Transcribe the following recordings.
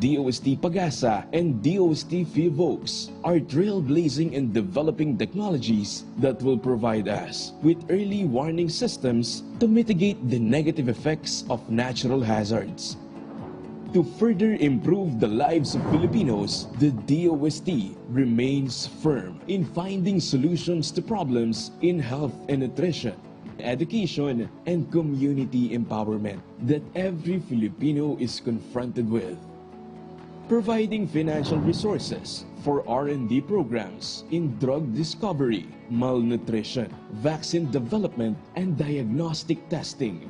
DOST Pag-asa and DOST FIVOX are trailblazing and developing technologies that will provide us with early warning systems to mitigate the negative effects of natural hazards. To further improve the lives of Filipinos, the DOST remains firm in finding solutions to problems in health and nutrition, education, and community empowerment that every Filipino is confronted with. Providing financial resources for R&D programs in drug discovery, malnutrition, vaccine development, and diagnostic testing.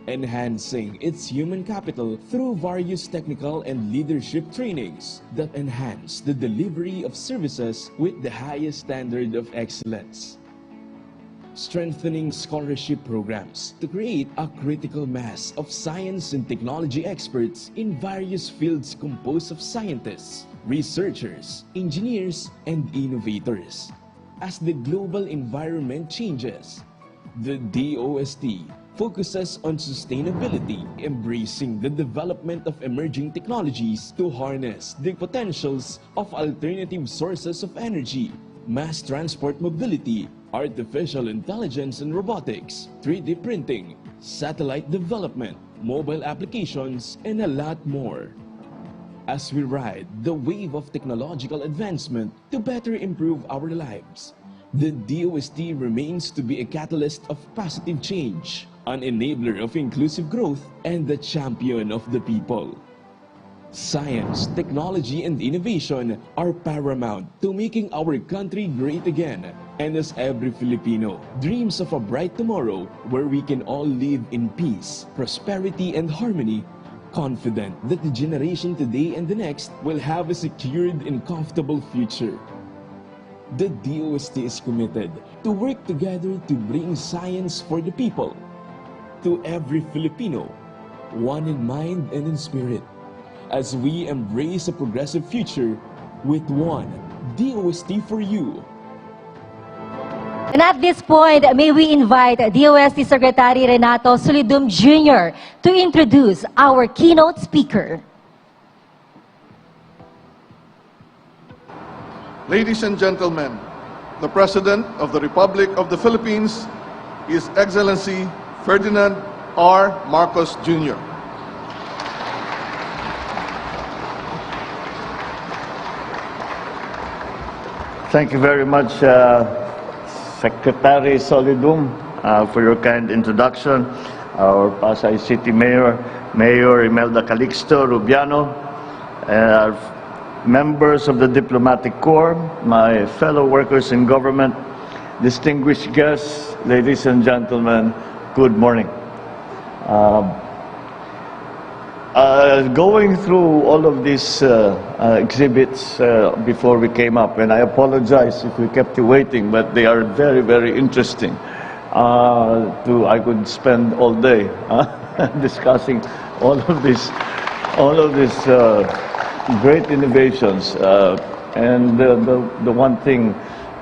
Enhancing its human capital through various technical and leadership trainings that enhance the delivery of services with the highest standard of excellence. Strengthening scholarship programs to create a critical mass of science and technology experts in various fields composed of scientists, researchers, engineers, and innovators. As the global environment changes, the DOST focuses on sustainability, embracing the development of emerging technologies to harness the potentials of alternative sources of energy, mass transport mobility, artificial intelligence and robotics, 3D printing, satellite development, mobile applications, and a lot more. As we ride the wave of technological advancement to better improve our lives, the DOST remains to be a catalyst of positive change, an enabler of inclusive growth, and the champion of the people. Science, technology, and innovation are paramount to making our country great again. And as every Filipino dreams of a bright tomorrow where we can all live in peace, prosperity, and harmony, confident that the generation today and the next will have a secured and comfortable future. The DOST is committed to work together to bring science for the people, to every Filipino, one in mind and in spirit, as we embrace a progressive future with one DOST for you. And at this point, may we invite DOST Secretary Renato Solidum Jr. to introduce our keynote speaker. Ladies and gentlemen, the President of the Republic of the Philippines, His Excellency Ferdinand R. Marcos Jr. Thank you very much, Secretary Solidum, for your kind introduction. Our Pasay City Mayor, Mayor Imelda Calixto Rubiano, and our members of the Diplomatic Corps, my fellow workers in government, distinguished guests, ladies and gentlemen, good morning. Going through all of these exhibits before we came up, and I apologize if we kept you waiting, but they are very, very interesting. I could spend all day discussing all of these great innovations. And the one thing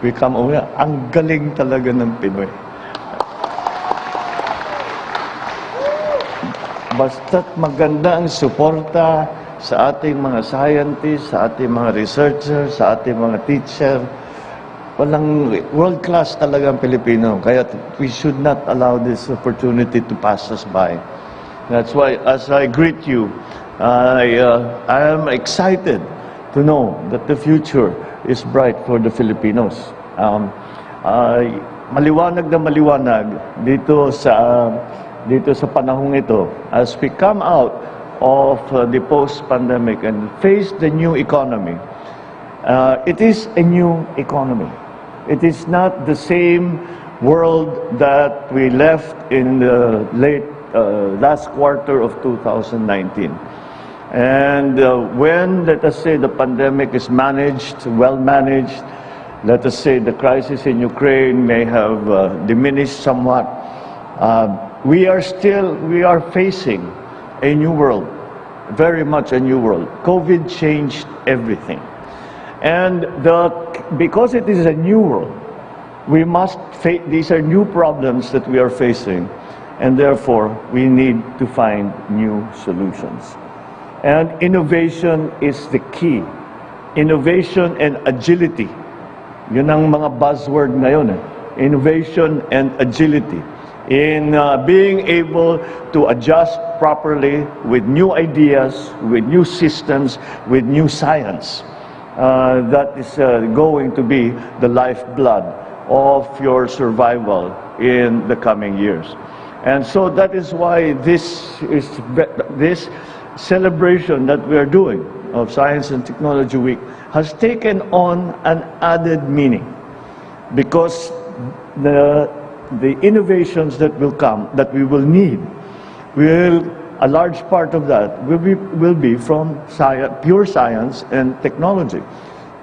we come away, ang galing talaga ng Pinoy. Basta't maganda ang suporta sa ating mga scientists, sa ating mga researchers, sa ating mga teacher, walang world-class talaga ang Pilipino. Kaya we should not allow this opportunity to pass us by. That's why, as I greet you, I am excited to know that the future is bright for the Filipinos. Maliwanag na maliwanag dito sa panahong ito, as we come out of the post-pandemic and face the new economy. It is a new economy. It is not the same world that we left in the last quarter of 2019. And when, let us say, the pandemic is managed, well managed, let us say the crisis in Ukraine may have diminished somewhat, we are facing a new world, very much a new world. COVID changed everything. And because it is a new world, we must face, these are new problems that we are facing, and therefore we need to find new solutions. And innovation is the key. Innovation and agility. Yun ang mga buzzword ngayon. Innovation and agility. In being able to adjust properly with new ideas, with new systems, with new science. That is going to be the lifeblood of your survival in the coming years. And so that is why this celebration that we are doing of Science and Technology Week has taken on an added meaning, because the innovations that will come, that we will need, a large part of that will be from pure science and technology.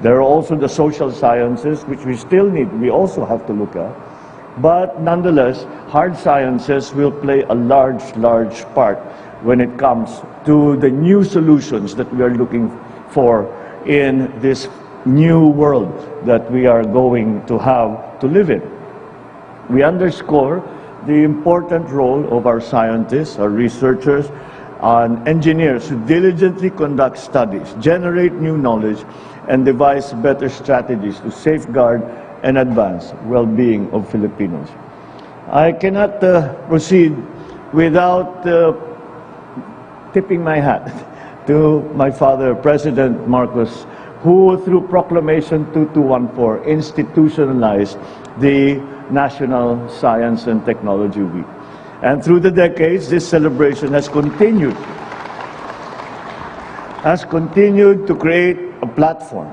There are also the social sciences, which we also have to look at. But nonetheless, hard sciences will play a large part when it comes to the new solutions that we are looking for in this new world that we are going to have to live in. We underscore the important role of our scientists, our researchers, and engineers who diligently conduct studies, generate new knowledge, and devise better strategies to safeguard and advance well-being of Filipinos. I cannot proceed without tipping my hat to my father, President Marcos, who through Proclamation 2214 institutionalized the National Science and Technology Week. And through the decades, this celebration has continued to create a platform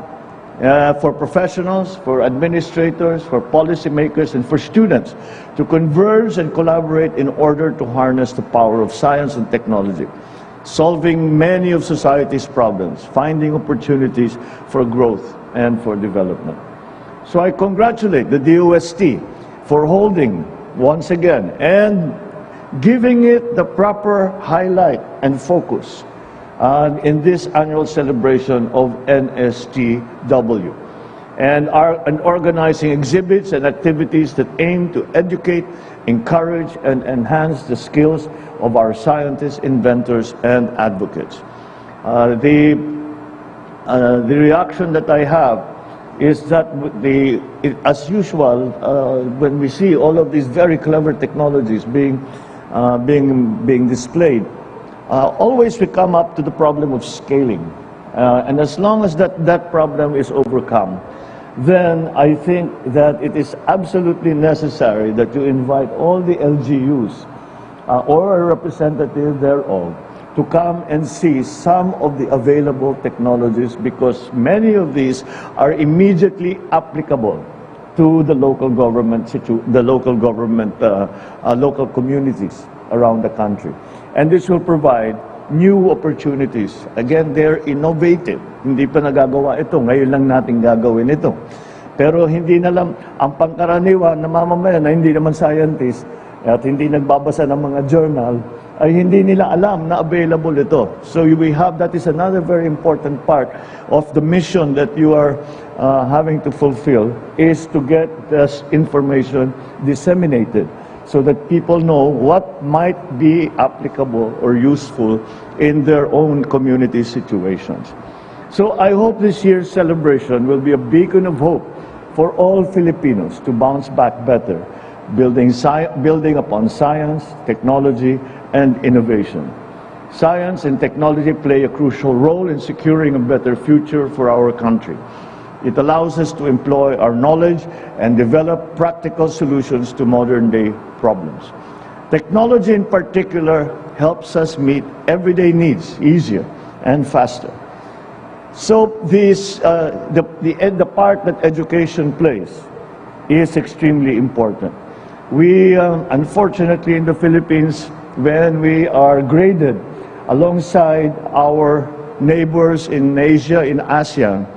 for professionals, for administrators, for policymakers, and for students to converge and collaborate in order to harness the power of science and technology, solving many of society's problems, finding opportunities for growth and for development. So I congratulate the DOST for holding once again and giving it the proper highlight and focus in this annual celebration of NSTW, and organizing exhibits and activities that aim to educate, encourage, and enhance the skills of our scientists, inventors, and advocates. The reaction that I have is that as usual, when we see all of these very clever technologies being displayed, always we come up to the problem of scaling. And as long as that problem is overcome, then I think that it is absolutely necessary that you invite all the LGUs or a representative thereof to come and see some of the available technologies, because many of these are immediately applicable to the local government, local communities around the country. And this will provide new opportunities. Again, they're innovative. Hindi pa nagagawa ito. Ngayon lang natin gagawin ito. Pero hindi na lang, ang pangkaraniwan na mamamayan na hindi naman scientist at hindi nagbabasa ng mga journal, ay hindi nila alam na available ito. So that is another very important part of the mission that you are having to fulfill, is to get this information disseminated so that people know what might be applicable or useful in their own community situations. So I hope this year's celebration will be a beacon of hope for all Filipinos to bounce back better, building upon science, technology, and innovation. Science and technology play a crucial role in securing a better future for our country. It allows us to employ our knowledge and develop practical solutions to modern-day problems. Technology in particular helps us meet everyday needs easier and faster. So the part that education plays is extremely important. We, unfortunately, in the Philippines, when we are graded alongside our neighbors in Asia, in ASEAN,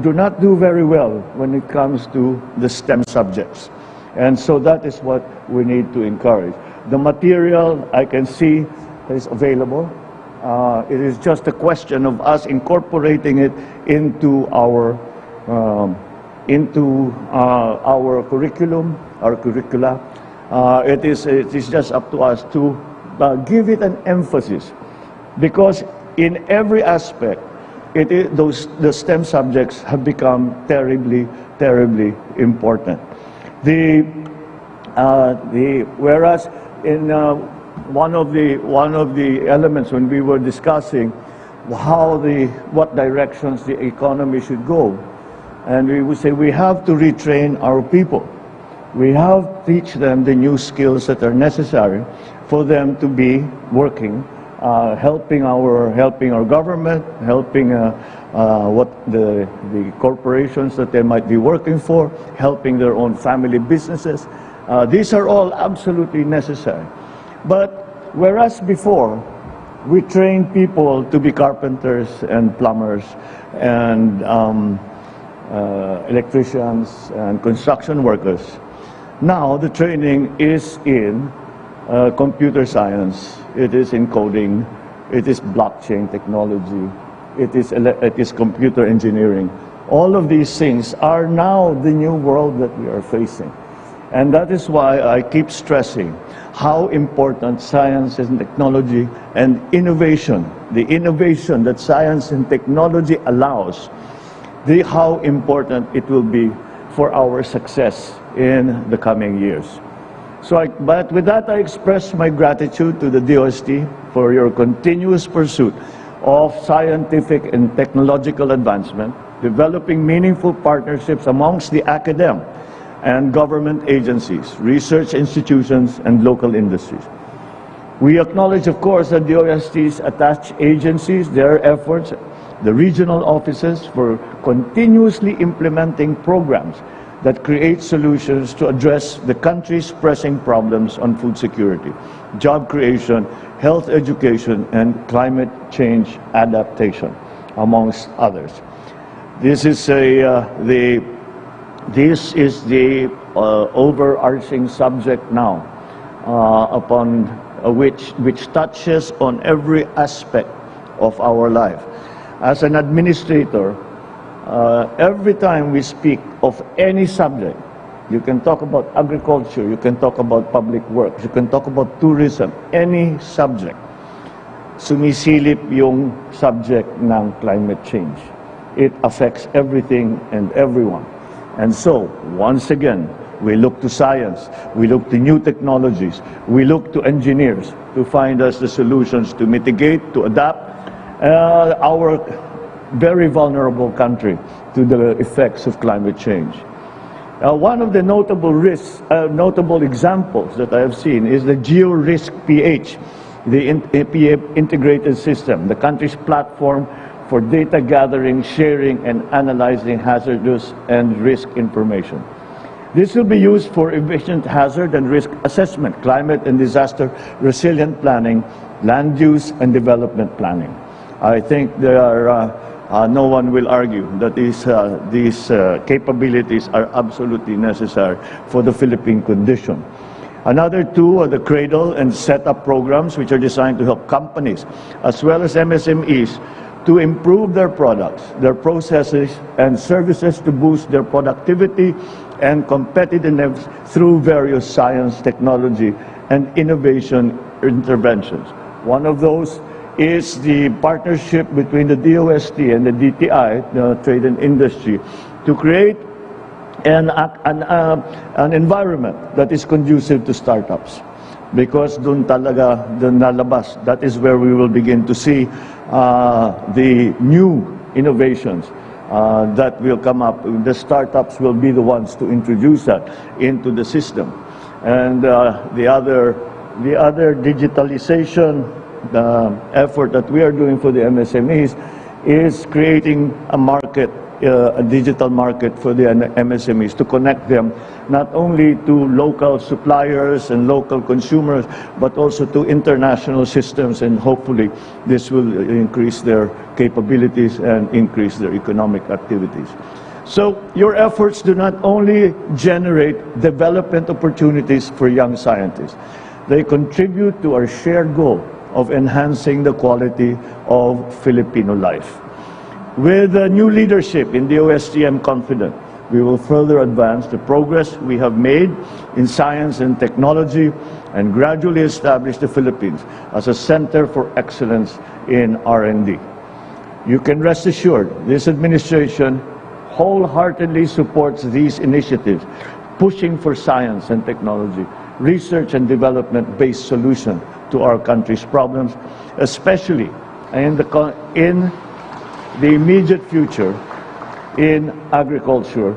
do not do very well when it comes to the STEM subjects. And so that is what we need to encourage. The material, I can see, is available. It is just a question of us incorporating it into our curriculum, our curricula. It is just up to us to give it an emphasis, because in every aspect, the STEM subjects have become terribly, terribly important. Whereas in one of the elements when we were discussing what directions the economy should go, and we would say we have to retrain our people. We have to teach them the new skills that are necessary for them to be working, helping our government, helping the corporations that they might be working for, helping their own family businesses. These are all absolutely necessary. But whereas before, we trained people to be carpenters and plumbers and electricians and construction workers, now the training is in computer science, it is in coding, it is blockchain technology, it is computer engineering. All of these things are now the new world that we are facing. And that is why I keep stressing how important science and technology and innovation, the innovation that science and technology allows, how important it will be for our success in the coming years. But with that, I express my gratitude to the DOST for your continuous pursuit of scientific and technological advancement, developing meaningful partnerships amongst the academic and government agencies, research institutions, and local industries. We acknowledge, of course, that the DOST's attached agencies, their efforts, the regional offices for continuously implementing programs that create solutions to address the country's pressing problems on food security, job creation, health education, and climate change adaptation, amongst others. This is the overarching subject now, upon which touches on every aspect of our life. As an administrator, every time we speak of any subject, you can talk about agriculture, you can talk about public works, you can talk about tourism, any subject, sumisilip yung subject ng climate change. It affects everything and everyone. And so, once again, we look to science, we look to new technologies, we look to engineers to find us the solutions to mitigate, to adapt our very vulnerable country to the effects of climate change. One of the notable examples that I have seen is the GeoRisk PH, the integrated system, the country's platform for data gathering, sharing, and analyzing hazardous and risk information. This will be used for efficient hazard and risk assessment, climate and disaster resilient planning, land use and development planning. I think there are, no one will argue that these capabilities are absolutely necessary for the Philippine condition. Another two are the cradle and setup programs, which are designed to help companies as well as MSMEs to improve their products, their processes, and services to boost their productivity and competitiveness through various science, technology, and innovation interventions. One of those is the partnership between the DOST and the DTI, the Trade and Industry, to create an environment that is conducive to startups. Because dun nalabas, that is where we will begin to see the new innovations that will come up. The startups will be the ones to introduce that into the system. And the other digitalization effort that we are doing for the MSMEs is creating a market, a digital market for the MSMEs to connect them not only to local suppliers and local consumers, but also to international systems, and hopefully this will increase their capabilities and increase their economic activities. So your efforts do not only generate development opportunities for young scientists, they contribute to our shared goal of enhancing the quality of Filipino life. With new leadership in the DOST, I'm confident We will further advance the progress we have made in science and technology and gradually establish the Philippines as a center for excellence in R&D. You can rest assured this administration wholeheartedly supports these initiatives, pushing for science and technology, research and development-based solution to our country's problems, especially in the immediate future in agriculture.